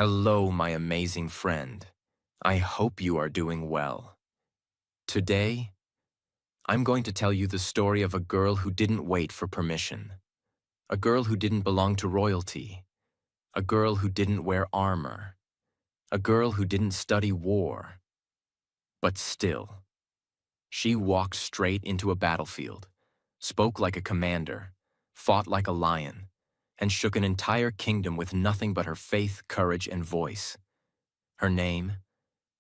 Hello, my amazing friend. I hope you are doing well. Today, I'm going to tell you the story of a girl who didn't wait for permission, a girl who didn't belong to royalty, a girl who didn't wear armor, a girl who didn't study war. But still, she walked straight into a battlefield, spoke like a commander, fought like a lion, and shook an entire kingdom with nothing but her faith, courage, and voice. Her name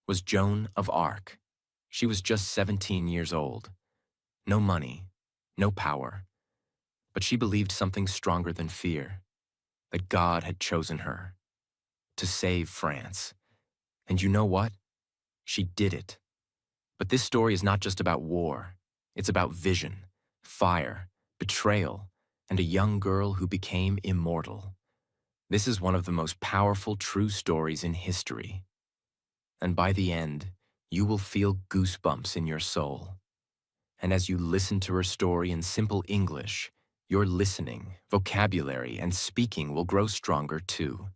was Joan of Arc. She was just 17 years old. No money, no power. But she believed something stronger than fear, that God had chosen her to save France. And you know what? She did it. But this story is not just about war. It's about vision, fire, betrayal, and a young girl who became immortal. This is one of the most powerful true stories in history. And by the end, you will feel goosebumps in your soul. And as you listen to her story in simple English, your listening, vocabulary, and speaking will grow stronger too.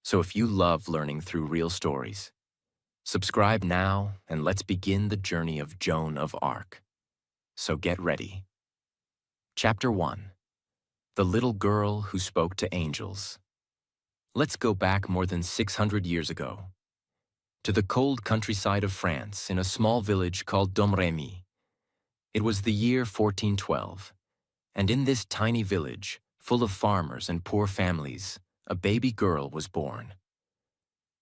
So if you love learning through real stories, subscribe now and let's begin the journey of Joan of Arc. So get ready. Chapter 1. The Little Girl Who Spoke to Angels. Let's go back more than 600 years ago, to the cold countryside of France in a small village called Domremy. It was the year 1412, and in this tiny village, full of farmers and poor families, a baby girl was born.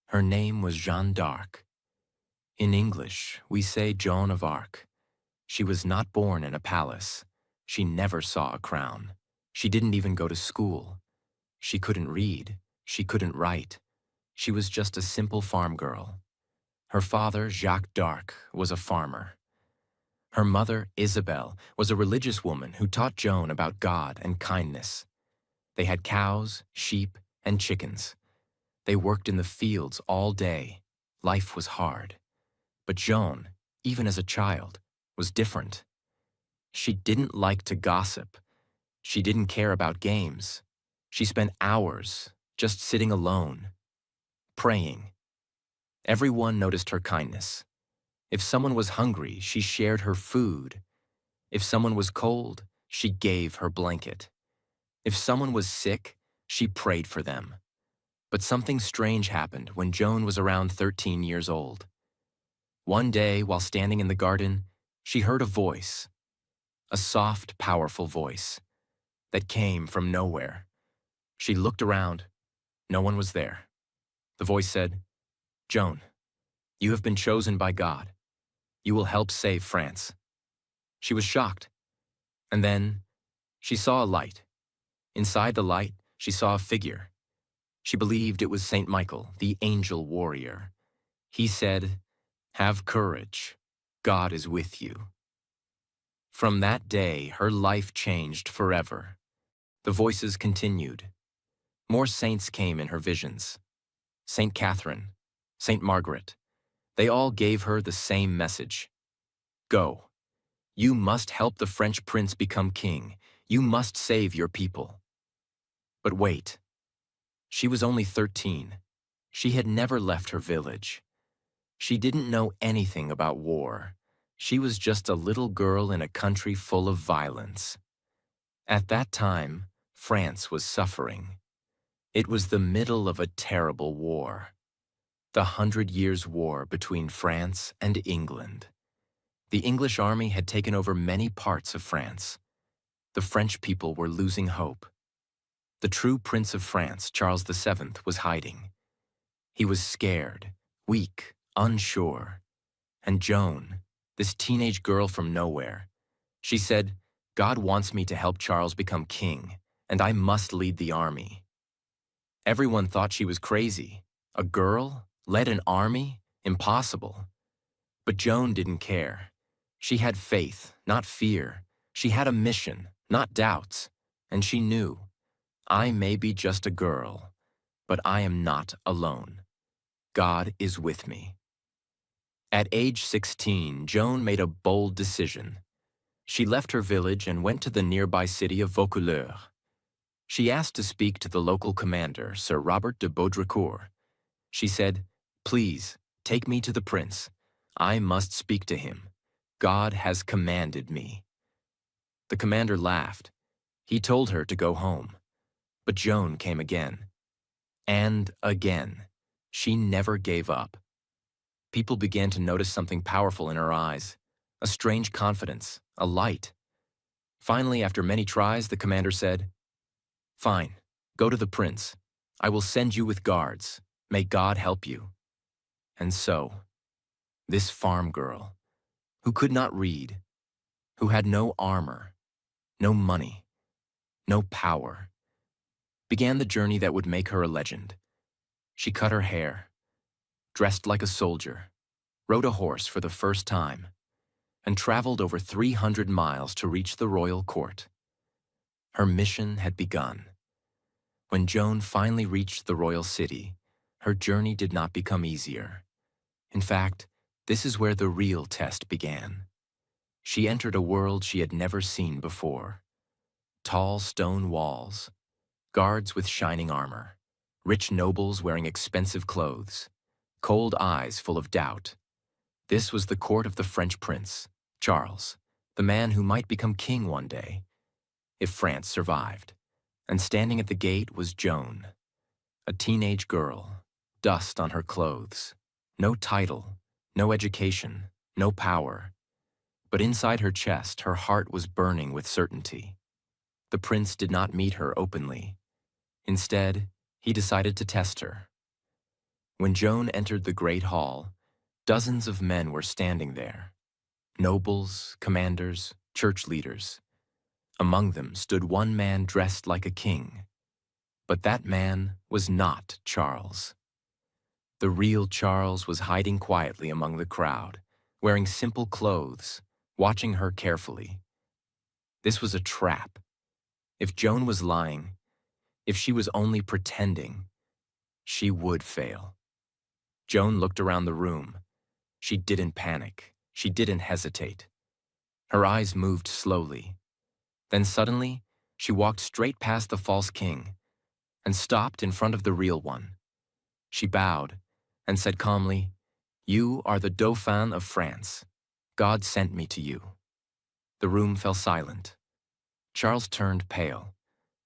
Her name was Jeanne d'Arc. In English, we say Joan of Arc. She was not born in a palace. She never saw a crown. She didn't even go to school. She couldn't read. She couldn't write. She was just a simple farm girl. Her father, Jacques d'Arc, was a farmer. Her mother, Isabelle, was a religious woman who taught Joan about God and kindness. They had cows, sheep, and chickens. They worked in the fields all day. Life was hard. But Joan, even as a child, was different. She didn't like to gossip. She didn't care about games. She spent hours just sitting alone, praying. Everyone noticed her kindness. If someone was hungry, she shared her food. If someone was cold, she gave her blanket. If someone was sick, she prayed for them. But something strange happened when Joan was around 13 years old. One day, while standing in the garden, she heard a voice, a soft, powerful voice that came from nowhere. She looked around. No one was there. The voice said, "Joan, you have been chosen by God. You will help save France." She was shocked. And then she saw a light. Inside the light, she saw a figure. She believed it was Saint Michael, the angel warrior. He said, "Have courage. God is with you." From that day, her life changed forever. The voices continued. More saints came in her visions. Saint Catherine, Saint Margaret. They all gave her the same message. Go. You must help the French prince become king. You must save your people. But wait. She was only 13. She had never left her village. She didn't know anything about war. She was just a little girl in a country full of violence. At that time, France was suffering. It was the middle of a terrible war. The 100 Years' War between France and England. The English army had taken over many parts of France. The French people were losing hope. The true Prince of France, Charles VII, was hiding. He was scared, weak, unsure. And Joan, this teenage girl from nowhere, she said, "God wants me to help Charles become king, and I must lead the army." Everyone thought she was crazy. A girl? Led an army? Impossible. But Joan didn't care. She had faith, not fear. She had a mission, not doubts. And she knew, I may be just a girl, but I am not alone. God is with me. At age 16, Joan made a bold decision. She left her village and went to the nearby city of Vaucouleurs. She asked to speak to the local commander, Sir Robert de Baudricourt. She said, "Please, take me to the prince. I must speak to him. God has commanded me." The commander laughed. He told her to go home. But Joan came again. And again. She never gave up. People began to notice something powerful in her eyes, a strange confidence, a light. Finally, after many tries, the commander said, "Fine, go to the prince. I will send you with guards. May God help you." And so, this farm girl, who could not read, who had no armor, no money, no power, began the journey that would make her a legend. She cut her hair, dressed like a soldier, rode a horse for the first time, and traveled over 300 miles to reach the royal court. Her mission had begun. When Joan finally reached the royal city, her journey did not become easier. In fact, this is where the real test began. She entered a world she had never seen before. Tall stone walls, guards with shining armor, rich nobles wearing expensive clothes, cold eyes full of doubt. This was the court of the French prince, Charles, the man who might become king one day, if France survived. And standing at the gate was Joan, a teenage girl, dust on her clothes, no title, no education, no power. But inside her chest, her heart was burning with certainty. The prince did not meet her openly. Instead, he decided to test her. When Joan entered the great hall, dozens of men were standing there. Nobles, commanders, church leaders. Among them stood one man dressed like a king. But that man was not Charles. The real Charles was hiding quietly among the crowd, wearing simple clothes, watching her carefully. This was a trap. If Joan was lying, if she was only pretending, she would fail. Joan looked around the room. She didn't panic. She didn't hesitate. Her eyes moved slowly. Then suddenly, she walked straight past the false king and stopped in front of the real one. She bowed and said calmly, "You are the Dauphin of France. God sent me to you." The room fell silent. Charles turned pale.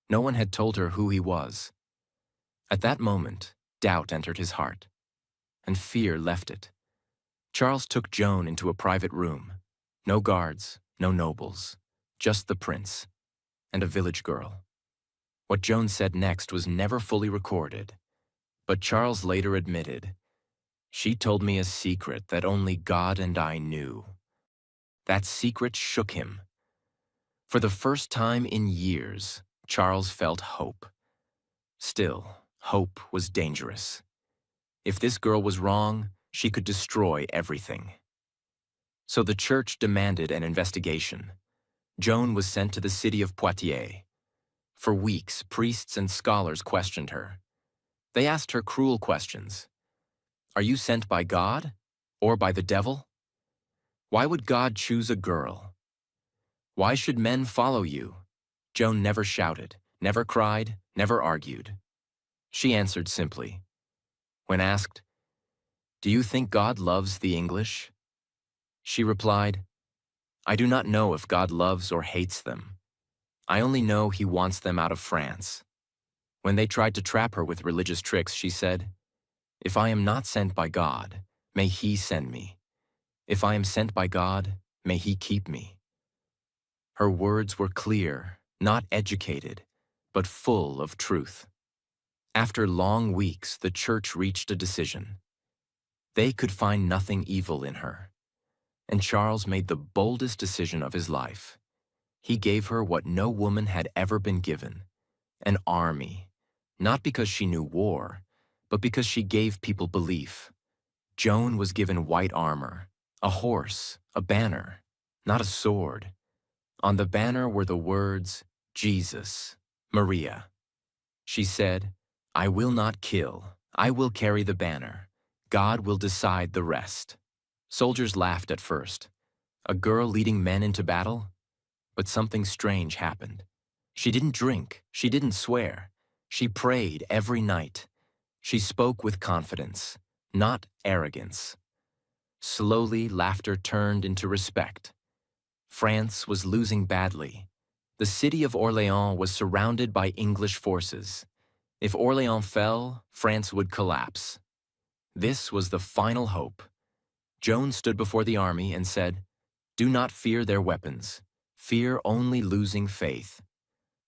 No one had told her who he was. At that moment, doubt entered his heart, and fear left it. Charles took Joan into a private room. No guards, no nobles, just the prince and a village girl. What Joan said next was never fully recorded, but Charles later admitted, "She told me a secret that only God and I knew." That secret shook him. For the first time in years, Charles felt hope. Still, hope was dangerous. If this girl was wrong, she could destroy everything. So the church demanded an investigation. Joan was sent to the city of Poitiers. For weeks, priests and scholars questioned her. They asked her cruel questions. Are you sent by God or by the devil? Why would God choose a girl? Why should men follow you? Joan never shouted, never cried, never argued. She answered simply. When asked, "Do you think God loves the English?" she replied, "I do not know if God loves or hates them. I only know he wants them out of France." When they tried to trap her with religious tricks, she said, "If I am not sent by God, may he send me. If I am sent by God, may he keep me." Her words were clear, not educated, but full of truth. After long weeks, the church reached a decision. They could find nothing evil in her. And Charles made the boldest decision of his life. He gave her what no woman had ever been given, an army, not because she knew war, but because she gave people belief. Joan was given white armor, a horse, a banner, not a sword. On the banner were the words, Jesus, Maria. She said, "I will not kill. I will carry the banner. God will decide the rest." Soldiers laughed at first. A girl leading men into battle? But something strange happened. She didn't drink. She didn't swear. She prayed every night. She spoke with confidence, not arrogance. Slowly, laughter turned into respect. France was losing badly. The city of Orléans was surrounded by English forces. If Orléans fell, France would collapse. This was the final hope. Joan stood before the army and said, "Do not fear their weapons. Fear only losing faith.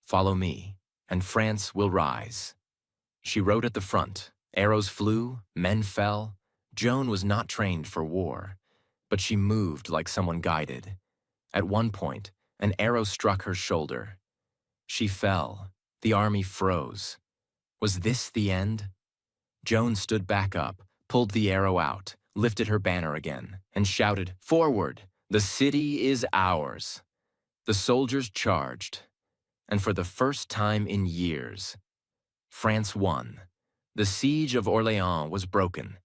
Follow me, and France will rise." She rode at the front. Arrows flew, men fell. Joan was not trained for war, but she moved like someone guided. At one point, an arrow struck her shoulder. She fell. The army froze. Was this the end? Joan stood back up, pulled the arrow out, lifted her banner again, and shouted, "Forward! The city is ours!" The soldiers charged, and for the first time in years, France won. The siege of Orléans was broken.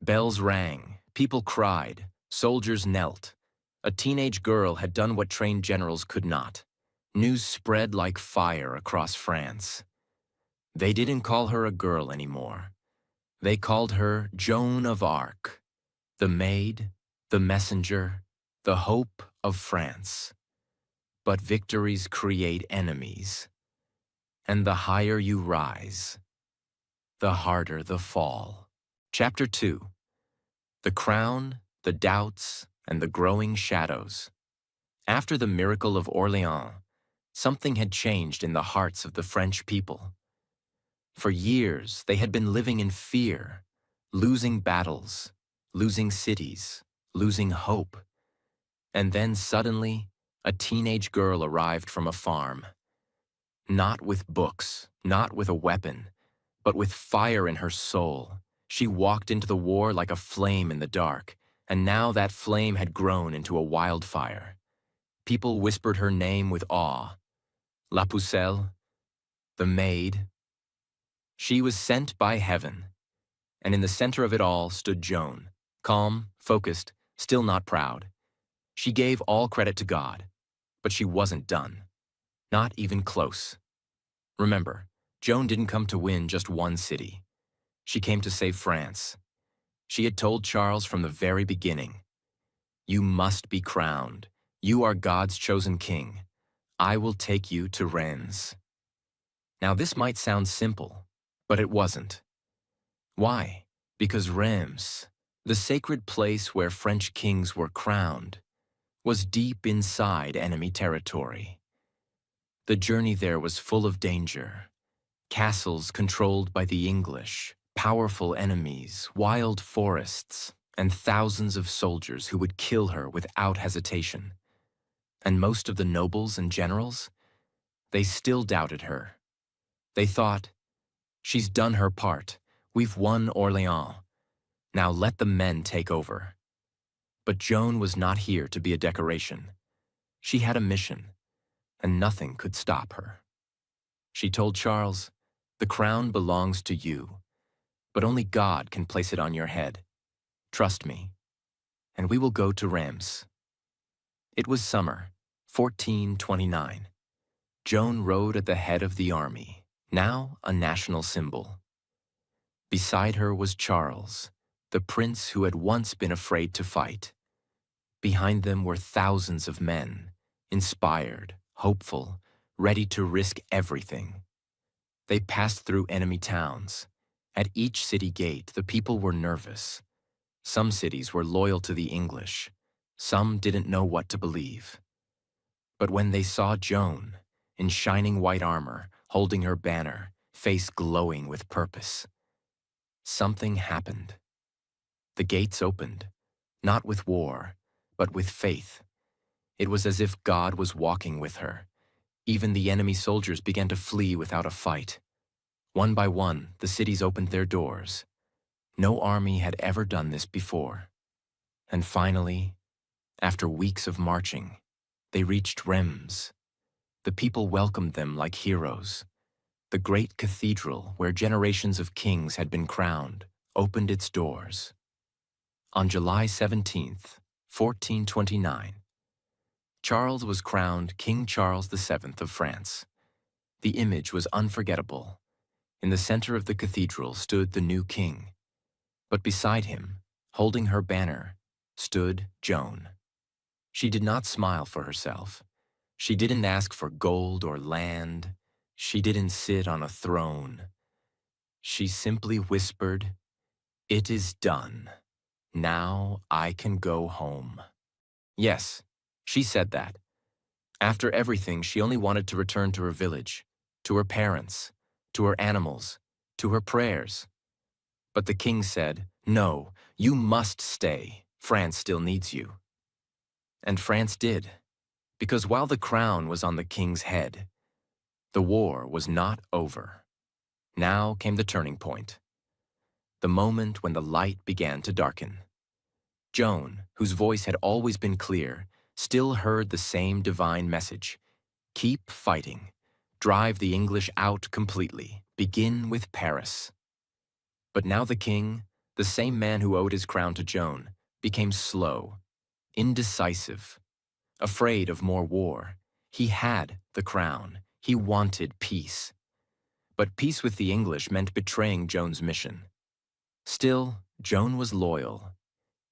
Bells rang, people cried, soldiers knelt. A teenage girl had done what trained generals could not. News spread like fire across France. They didn't call her a girl anymore. They called her Joan of Arc, the maid, the messenger, the hope of France. But victories create enemies, and the higher you rise, the harder the fall. Chapter 2. The Crown, the Doubts, and the Growing Shadows. After the miracle of Orléans, something had changed in the hearts of the French people. For years, they had been living in fear, losing battles, losing cities, losing hope. And then suddenly, a teenage girl arrived from a farm. Not with books, not with a weapon, but with fire in her soul. She walked into the war like a flame in the dark, and now that flame had grown into a wildfire. People whispered her name with awe. La Pucelle, the maid. She was sent by heaven, and in the center of it all stood Joan, calm, focused, still not proud. She gave all credit to God, but she wasn't done. Not even close. Remember, Joan didn't come to win just one city. She came to save France. She had told Charles from the very beginning, "You must be crowned. You are God's chosen king. I will take you to Rennes." Now this might sound simple, but it wasn't. Why? Because Reims, the sacred place where French kings were crowned, was deep inside enemy territory. The journey there was full of danger. Castles controlled by the English, powerful enemies, wild forests, and thousands of soldiers who would kill her without hesitation. And most of the nobles and generals, they still doubted her. They thought, "She's done her part. We've won Orléans. Now let the men take over." But Joan was not here to be a decoration. She had a mission, and nothing could stop her. She told Charles, "The crown belongs to you, but only God can place it on your head. Trust me, and we will go to Reims." It was summer, 1429. Joan rode at the head of the army, now a national symbol. Beside her was Charles, the prince who had once been afraid to fight. Behind them were thousands of men, inspired, hopeful, ready to risk everything. They passed through enemy towns. At each city gate, the people were nervous. Some cities were loyal to the English. Some didn't know what to believe. But when they saw Joan, in shining white armor, holding her banner, face glowing with purpose, something happened. The gates opened, not with war, but with faith. It was as if God was walking with her. Even the enemy soldiers began to flee without a fight. One by one, the cities opened their doors. No army had ever done this before. And finally, after weeks of marching, they reached Reims. The people welcomed them like heroes. The great cathedral, where generations of kings had been crowned, opened its doors. On July 17th, 1429, Charles was crowned King Charles VII of France. The image was unforgettable. In the center of the cathedral stood the new king, but beside him, holding her banner, stood Joan. She did not smile for herself. She didn't ask for gold or land. She didn't sit on a throne. She simply whispered, "It is done. Now I can go home." Yes, she said that. After everything, she only wanted to return to her village, to her parents, to her animals, to her prayers. But the king said, "No, you must stay. France still needs you." And France did, because while the crown was on the king's head, the war was not over. Now came the turning point, the moment when the light began to darken. Joan, whose voice had always been clear, still heard the same divine message. Keep fighting. Drive the English out completely. Begin with Paris. But now the king, the same man who owed his crown to Joan, became slow, indecisive, afraid of more war. He had the crown. He wanted peace. But peace with the English meant betraying Joan's mission. Still, Joan was loyal.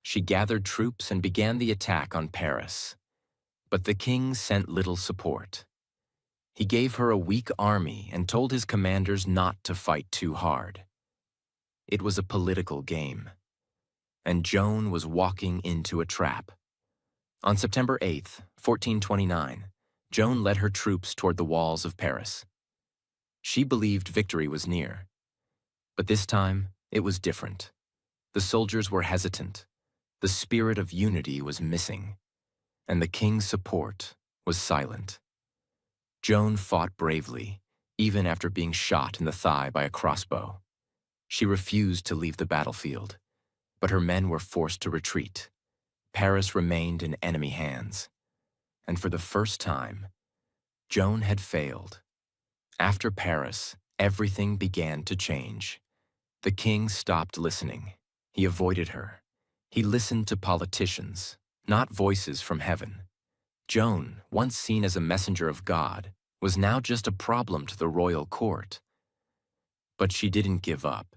She gathered troops and began the attack on Paris. But the king sent little support. He gave her a weak army and told his commanders not to fight too hard. It was a political game, and Joan was walking into a trap. On September 8th, 1429, Joan led her troops toward the walls of Paris. She believed victory was near. But this time, it was different. The soldiers were hesitant. The spirit of unity was missing, and the king's support was silent. Joan fought bravely, even after being shot in the thigh by a crossbow. She refused to leave the battlefield, but her men were forced to retreat. Paris remained in enemy hands, and for the first time, Joan had failed. After Paris, everything began to change. The king stopped listening. He avoided her. He listened to politicians, not voices from heaven. Joan, once seen as a messenger of God, was now just a problem to the royal court. But she didn't give up.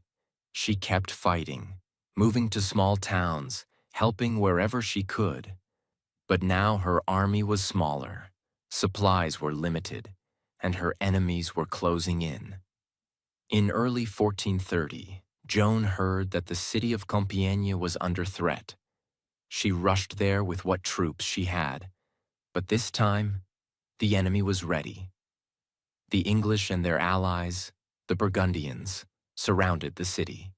She kept fighting, moving to small towns, helping wherever she could. But now her army was smaller, supplies were limited, and her enemies were closing in. In early 1430, Joan heard that the city of Compiègne was under threat. She rushed there with what troops she had. But this time, the enemy was ready. The English and their allies, the Burgundians, surrounded the city.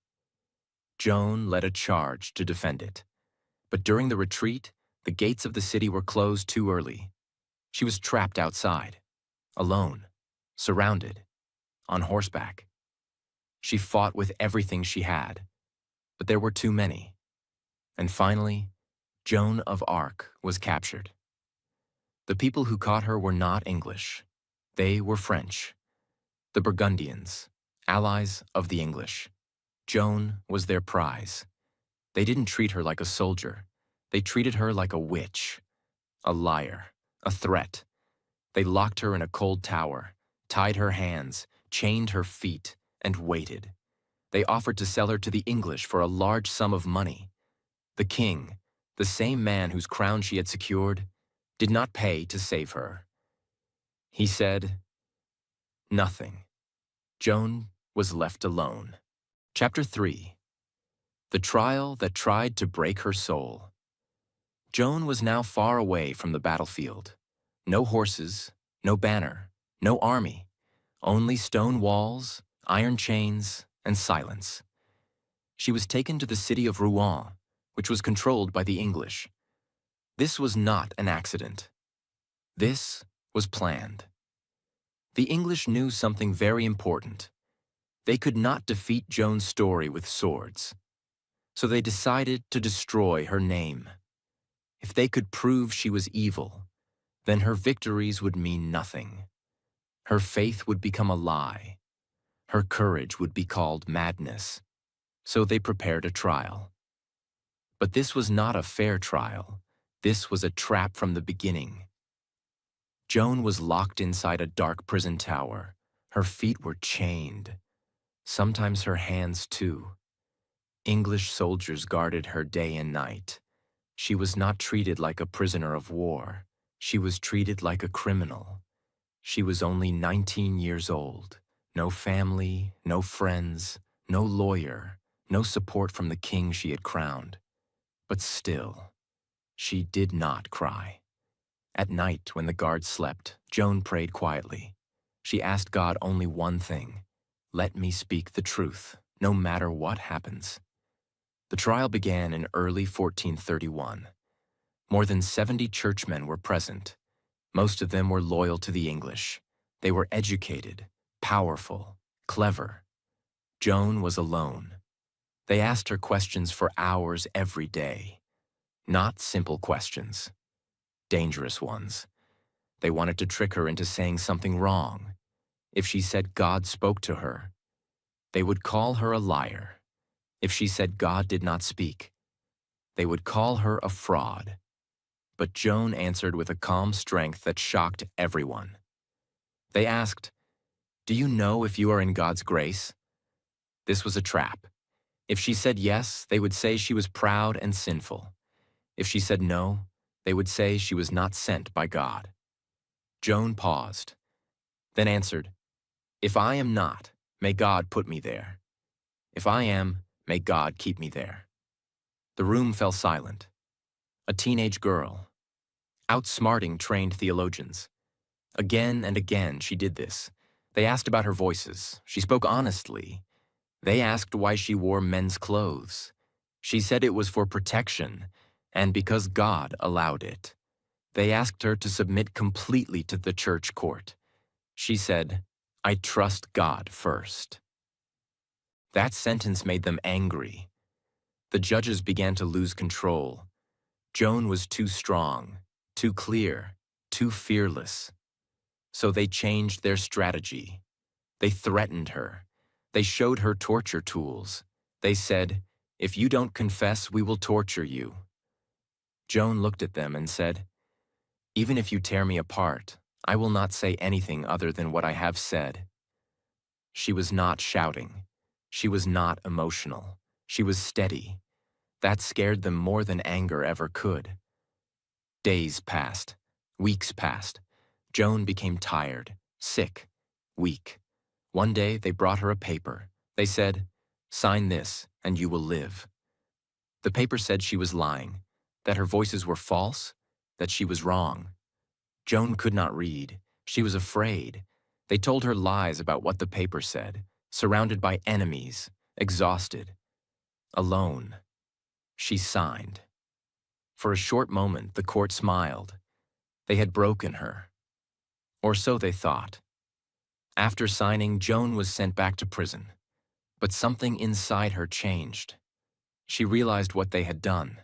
Joan led a charge to defend it. But during the retreat, the gates of the city were closed too early. She was trapped outside, alone, surrounded, on horseback. She fought with everything she had, but there were too many. And finally, Joan of Arc was captured. The people who caught her were not English. They were French, the Burgundians, allies of the English. Joan was their prize. They didn't treat her like a soldier. They treated her like a witch, a liar, a threat. They locked her in a cold tower, tied her hands, chained her feet, and waited. They offered to sell her to the English for a large sum of money. The king, the same man whose crown she had secured, did not pay to save her. He said nothing. Joan was left alone. Chapter 3. The Trial That Tried to Break Her Soul. Joan was now far away from the battlefield. No horses, no banner, no army, only stone walls, iron chains, and silence. She was taken to the city of Rouen, which was controlled by the English. This was not an accident. This was planned. The English knew something very important. They could not defeat Joan's story with swords. So they decided to destroy her name. If they could prove she was evil, then her victories would mean nothing. Her faith would become a lie. Her courage would be called madness. So they prepared a trial. But this was not a fair trial. This was a trap from the beginning. Joan was locked inside a dark prison tower. Her feet were chained. Sometimes her hands too. English soldiers guarded her day and night. She was not treated like a prisoner of war. She was treated like a criminal. She was only 19 years old. No family, no friends, no lawyer, no support from the king she had crowned. But still, she did not cry. At night, when the guards slept, Joan prayed quietly. She asked God only one thing: let me speak the truth, no matter what happens. The trial began in early 1431. More than 70 churchmen were present. Most of them were loyal to the English. They were educated, powerful, clever. Joan was alone. They asked her questions for hours every day. Not simple questions, dangerous ones. They wanted to trick her into saying something wrong. If she said God spoke to her, they would call her a liar. If she said God did not speak, they would call her a fraud. But Joan answered with a calm strength that shocked everyone. They asked, "Do you know if you are in God's grace?" This was a trap. If she said yes, they would say she was proud and sinful. If she said no, they would say she was not sent by God. Joan paused, then answered, "If I am not, may God put me there. If I am, may God keep me there." The room fell silent. A teenage girl, outsmarting trained theologians. Again and again she did this. They asked about her voices. She spoke honestly. They asked why she wore men's clothes. She said it was for protection, and because God allowed it. They asked her to submit completely to the church court. She said, "I trust God first." That sentence made them angry. The judges began to lose control. Joan was too strong, too clear, too fearless. So they changed their strategy. They threatened her. They showed her torture tools. They said, "If you don't confess, we will torture you." Joan looked at them and said, "Even if you tear me apart, I will not say anything other than what I have said." She was not shouting. She was not emotional. She was steady. That scared them more than anger ever could. Days passed. Weeks passed. Joan became tired, sick, weak. One day they brought her a paper. They said, "Sign this and you will live." The paper said she was lying, that her voices were false, that she was wrong. Joan could not read. She was afraid. They told her lies about what the paper said, surrounded by enemies, exhausted, alone. She signed. For a short moment, the court smiled. They had broken her. Or so they thought. After signing, Joan was sent back to prison. But something inside her changed. She realized what they had done.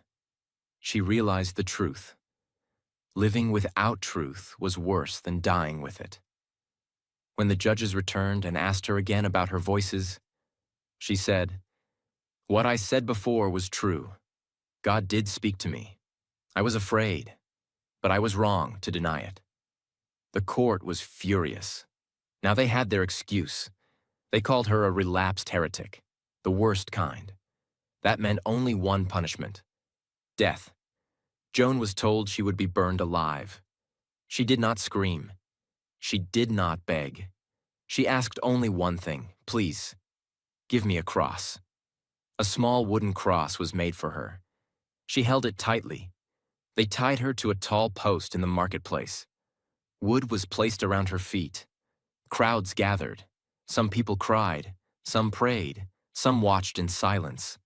She realized the truth. Living without truth was worse than dying with it. When the judges returned and asked her again about her voices, she said, "What I said before was true. God did speak to me. I was afraid, but I was wrong to deny it." The court was furious. Now they had their excuse. They called her a relapsed heretic, the worst kind. That meant only one punishment: death. Joan was told she would be burned alive. She did not scream. She did not beg. She asked only one thing: "Please, give me a cross." A small wooden cross was made for her. She held it tightly. They tied her to a tall post in the marketplace. Wood was placed around her feet. Crowds gathered. Some people cried. Some prayed. Some watched in silence.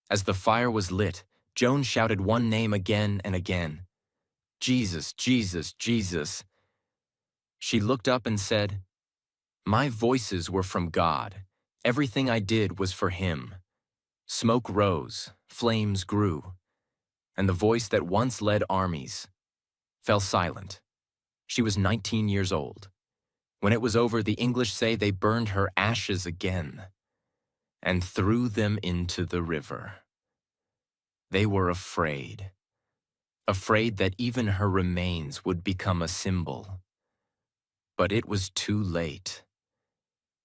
As the fire was lit, Joan shouted one name again and again: "Jesus, Jesus, Jesus." She looked up and said, "My voices were from God. Everything I did was for Him." Smoke rose, flames grew, and the voice that once led armies fell silent. She was 19 years old. When it was over, the English say they burned her ashes again and threw them into the river. They were afraid, afraid that even her remains would become a symbol. But it was too late.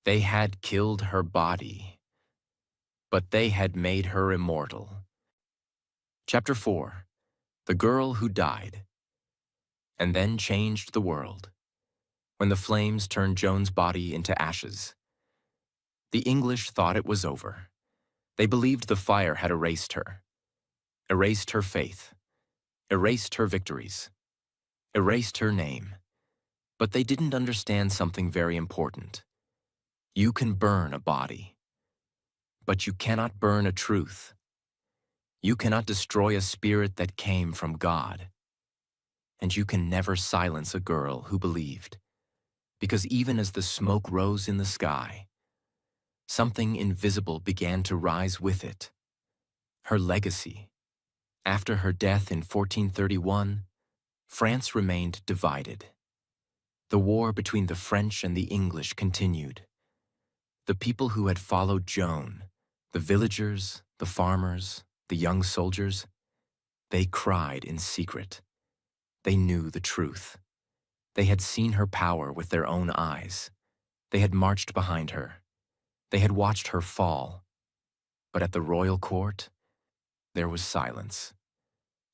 They had killed her body, but they had made her immortal. Chapter 4. The Girl Who Died, and then changed the world. When the flames turned Joan's body into ashes, the English thought it was over. They believed the fire had erased her faith, erased her victories, erased her name. But they didn't understand something very important. You can burn a body, but you cannot burn a truth. You cannot destroy a spirit that came from God. And you can never silence a girl who believed, because even as the smoke rose in the sky, something invisible began to rise with it. Her legacy. After her death in 1431, France remained divided. The war between the French and the English continued. The people who had followed Joan, the villagers, the farmers, the young soldiers, they cried in secret. They knew the truth. They had seen her power with their own eyes. They had marched behind her. They had watched her fall. But at the royal court, there was silence.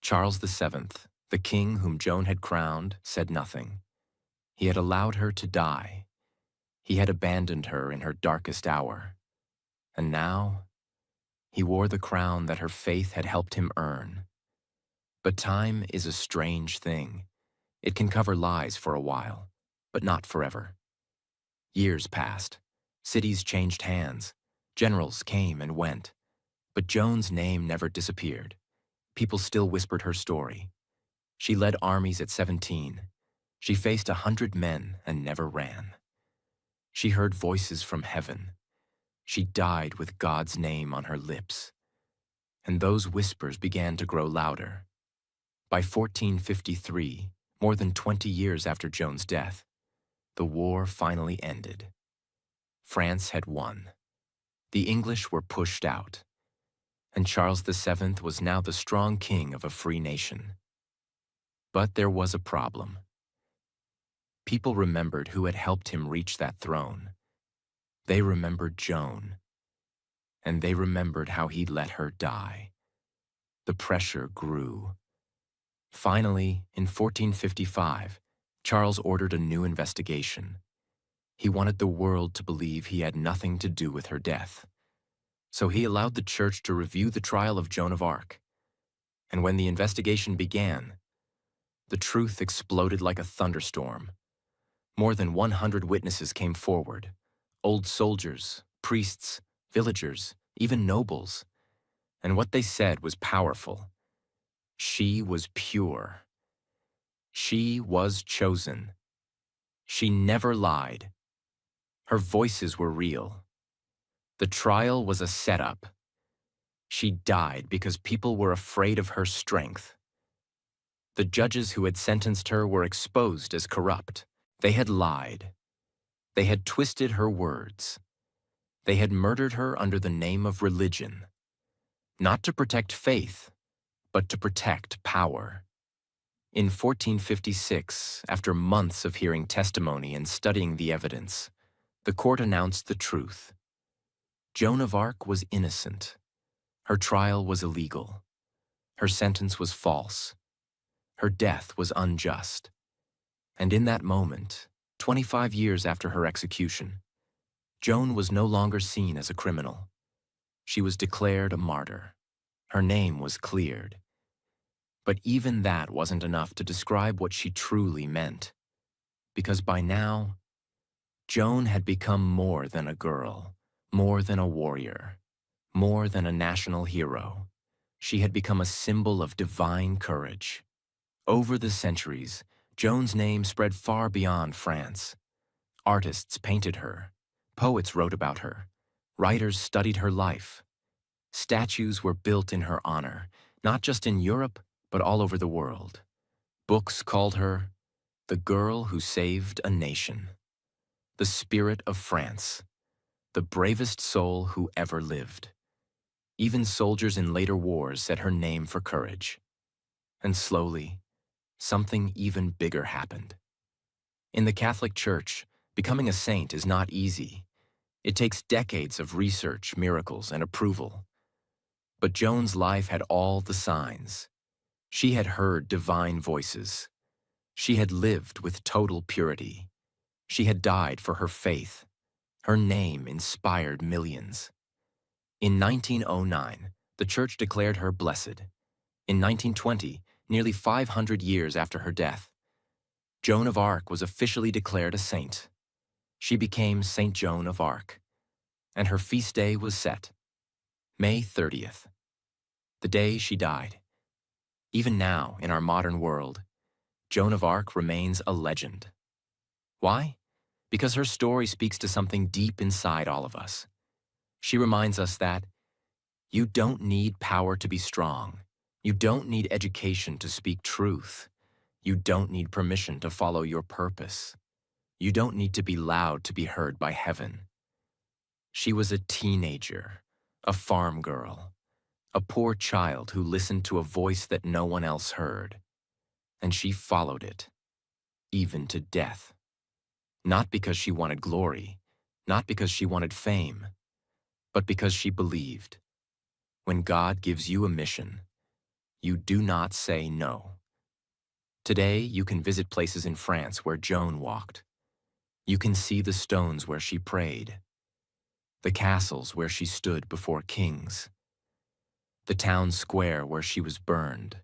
Charles VII, the king whom Joan had crowned, said nothing. He had allowed her to die. He had abandoned her in her darkest hour. And now, he wore the crown that her faith had helped him earn. But time is a strange thing. It can cover lies for a while, but not forever. Years passed. Cities changed hands. Generals came and went. But Joan's name never disappeared. People still whispered her story. She led armies at 17. She faced 100 men and never ran. She heard voices from heaven. She died with God's name on her lips. And those whispers began to grow louder. By 1453, more than 20 years after Joan's death, the war finally ended. France had won. The English were pushed out. And Charles VII was now the strong king of a free nation. But there was a problem. People remembered who had helped him reach that throne. They remembered Joan. And they remembered how he let her die. The pressure grew. Finally, in 1455, Charles ordered a new investigation. He wanted the world to believe he had nothing to do with her death. So he allowed the church to review the trial of Joan of Arc. And when the investigation began, the truth exploded like a thunderstorm. More than 100 witnesses came forward. Old soldiers, priests, villagers, even nobles. And what they said was powerful. She was pure. She was chosen. She never lied. Her voices were real. The trial was a setup. She died because people were afraid of her strength. The judges who had sentenced her were exposed as corrupt. They had lied. They had twisted her words. They had murdered her under the name of religion, not to protect faith, but to protect power. In 1456, after months of hearing testimony and studying the evidence, the court announced the truth. Joan of Arc was innocent. Her trial was illegal. Her sentence was false. Her death was unjust. And in that moment, 25 years after her execution, Joan was no longer seen as a criminal. She was declared a martyr. Her name was cleared. But even that wasn't enough to describe what she truly meant. Because by now, Joan had become more than a girl, more than a warrior, more than a national hero. She had become a symbol of divine courage. Over the centuries, Joan's name spread far beyond France. Artists painted her. Poets wrote about her. Writers studied her life. Statues were built in her honor, not just in Europe, but all over the world. Books called her the girl who saved a nation, the spirit of France, the bravest soul who ever lived. Even soldiers in later wars said her name for courage. And slowly, something even bigger happened. In the Catholic Church, becoming a saint is not easy. It takes decades of research, miracles, and approval. But Joan's life had all the signs. She had heard divine voices. She had lived with total purity. She had died for her faith. Her name inspired millions. In 1909, the church declared her blessed. In 1920, nearly 500 years after her death, Joan of Arc was officially declared a saint. She became Saint Joan of Arc, and her feast day was set, May 30th, the day she died. Even now, in our modern world, Joan of Arc remains a legend. Why? Because her story speaks to something deep inside all of us. She reminds us that you don't need power to be strong. You don't need education to speak truth. You don't need permission to follow your purpose. You don't need to be loud to be heard by heaven. She was a teenager, a farm girl, a poor child who listened to a voice that no one else heard. And she followed it, even to death. Not because she wanted glory, not because she wanted fame, but because she believed. When God gives you a mission, you do not say no. Today, you can visit places in France where Joan walked. You can see the stones where she prayed, the castles where she stood before kings, the town square where she was burned.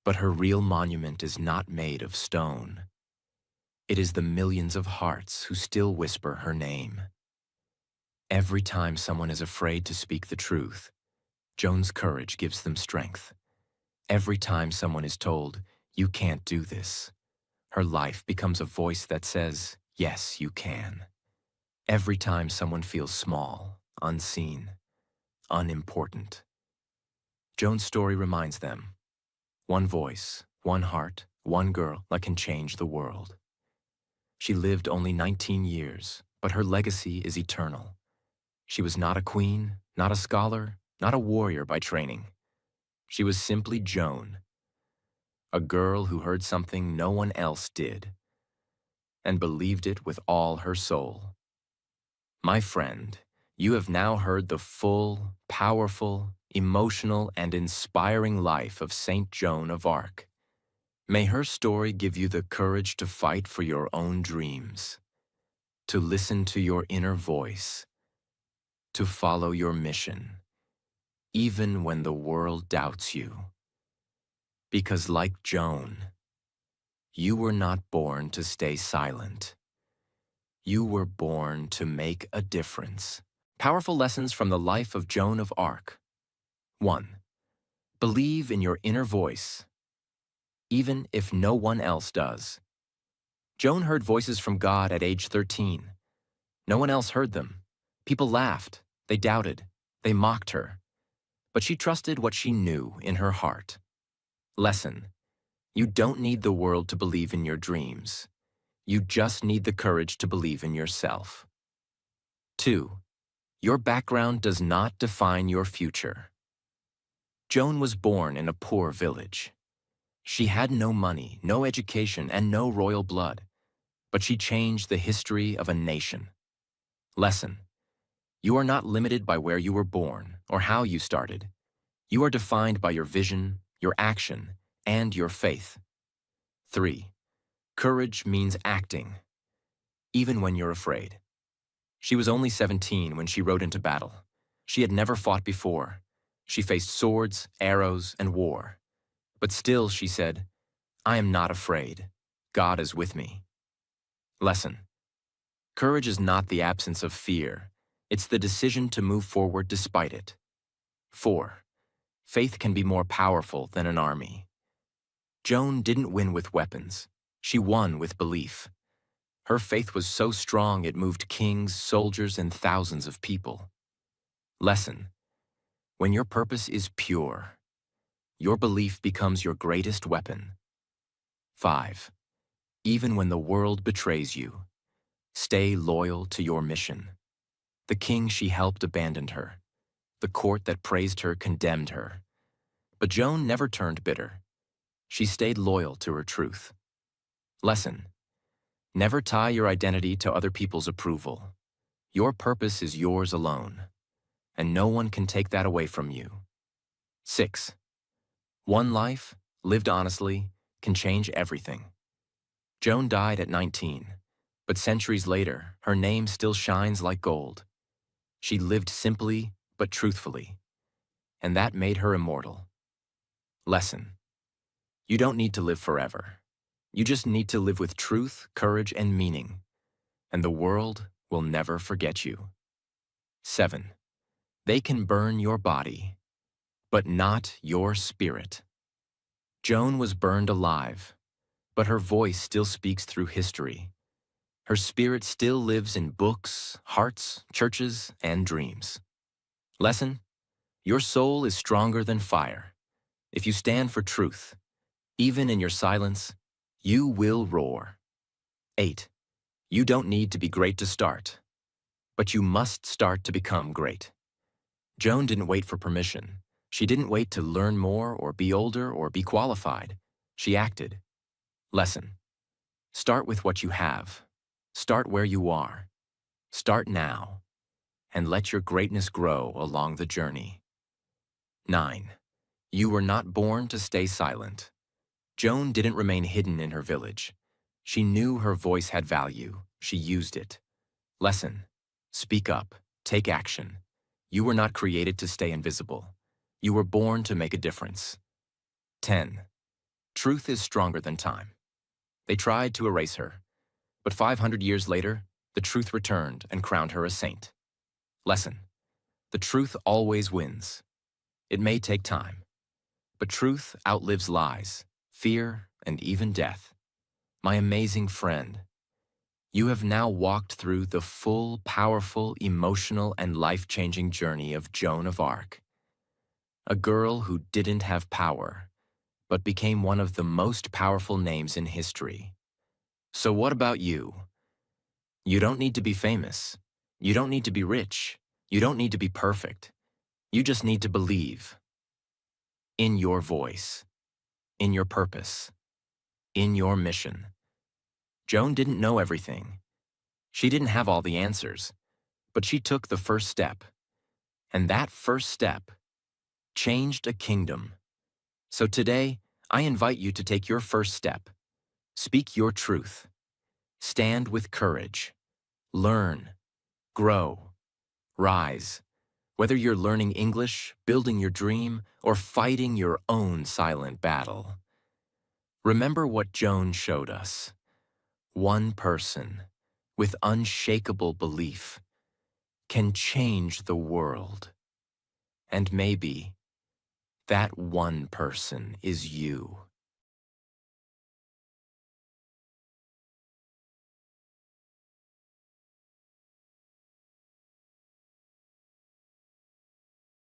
But her real monument is not made of stone. It is the millions of hearts who still whisper her name. Every time someone is afraid to speak the truth, Joan's courage gives them strength. Every time someone is told, "You can't do this," her life becomes a voice that says, "Yes, you can." Every time someone feels small, unseen, unimportant, Joan's story reminds them, one voice, one heart, one girl that can change the world. She lived only 19 years, but her legacy is eternal. She was not a queen, not a scholar, not a warrior by training. She was simply Joan, a girl who heard something no one else did, and believed it with all her soul. My friend, you have now heard the full, powerful, emotional, and inspiring life of Saint Joan of Arc. May her story give you the courage to fight for your own dreams, to listen to your inner voice, to follow your mission, even when the world doubts you. Because like Joan, you were not born to stay silent. You were born to make a difference. Powerful lessons from the life of Joan of Arc. 1. Believe in your inner voice, even if no one else does. Joan heard voices from God at age 13. No one else heard them. People laughed, they doubted, they mocked her. But she trusted what she knew in her heart. Lesson: you don't need the world to believe in your dreams. You just need the courage to believe in yourself. 2. Your background does not define your future. Joan was born in a poor village. She had no money, no education, and no royal blood, but she changed the history of a nation. Lesson: you are not limited by where you were born or how you started. You are defined by your vision, your action, and your faith. 3. Courage means acting, even when you're afraid. She was only 17 when she rode into battle. She had never fought before. She faced swords, arrows, and war. But still, she said, "I am not afraid. God is with me." Lesson: courage is not the absence of fear. It's the decision to move forward despite it. 4. Faith can be more powerful than an army. Joan didn't win with weapons. She won with belief. Her faith was so strong it moved kings, soldiers, and thousands of people. Lesson: when your purpose is pure, your belief becomes your greatest weapon. 5. Even when the world betrays you, stay loyal to your mission. The king she helped abandoned her. The court that praised her condemned her. But Joan never turned bitter. She stayed loyal to her truth. Lesson: never tie your identity to other people's approval. Your purpose is yours alone, and no one can take that away from you. 6. One life, lived honestly, can change everything. Joan died at 19, but centuries later, her name still shines like gold. She lived simply but truthfully, and that made her immortal. Lesson: you don't need to live forever. You just need to live with truth, courage, and meaning, and the world will never forget you. 7. They can burn your body, but not your spirit. Joan was burned alive, but her voice still speaks through history. Her spirit still lives in books, hearts, churches, and dreams. Lesson: your soul is stronger than fire. If you stand for truth, even in your silence, you will roar. 8. You don't need to be great to start, but you must start to become great. Joan didn't wait for permission. She didn't wait to learn more or be older or be qualified. She acted. Lesson: start with what you have. Start where you are. Start now, and let your greatness grow along the journey. 9. You were not born to stay silent. Joan didn't remain hidden in her village. She knew her voice had value. She used it. Lesson: speak up. Take action. You were not created to stay invisible. You were born to make a difference. 10. Truth is stronger than time. They tried to erase her, but 500 years later, the truth returned and crowned her a saint. Lesson: the truth always wins. It may take time, but truth outlives lies, fear, and even death. My amazing friend, you have now walked through the full, powerful, emotional, and life-changing journey of Joan of Arc, a girl who didn't have power, but became one of the most powerful names in history. So what about you? You don't need to be famous. You don't need to be rich. You don't need to be perfect. You just need to believe in your voice, in your purpose, in your mission. Joan didn't know everything. She didn't have all the answers, but she took the first step. And that first step changed a kingdom. So today, I invite you to take your first step. Speak your truth. Stand with courage. Learn. Grow. Rise. Whether you're learning English, building your dream, or fighting your own silent battle. Remember what Joan showed us. One person, with unshakable belief, can change the world. And maybe that one person is you.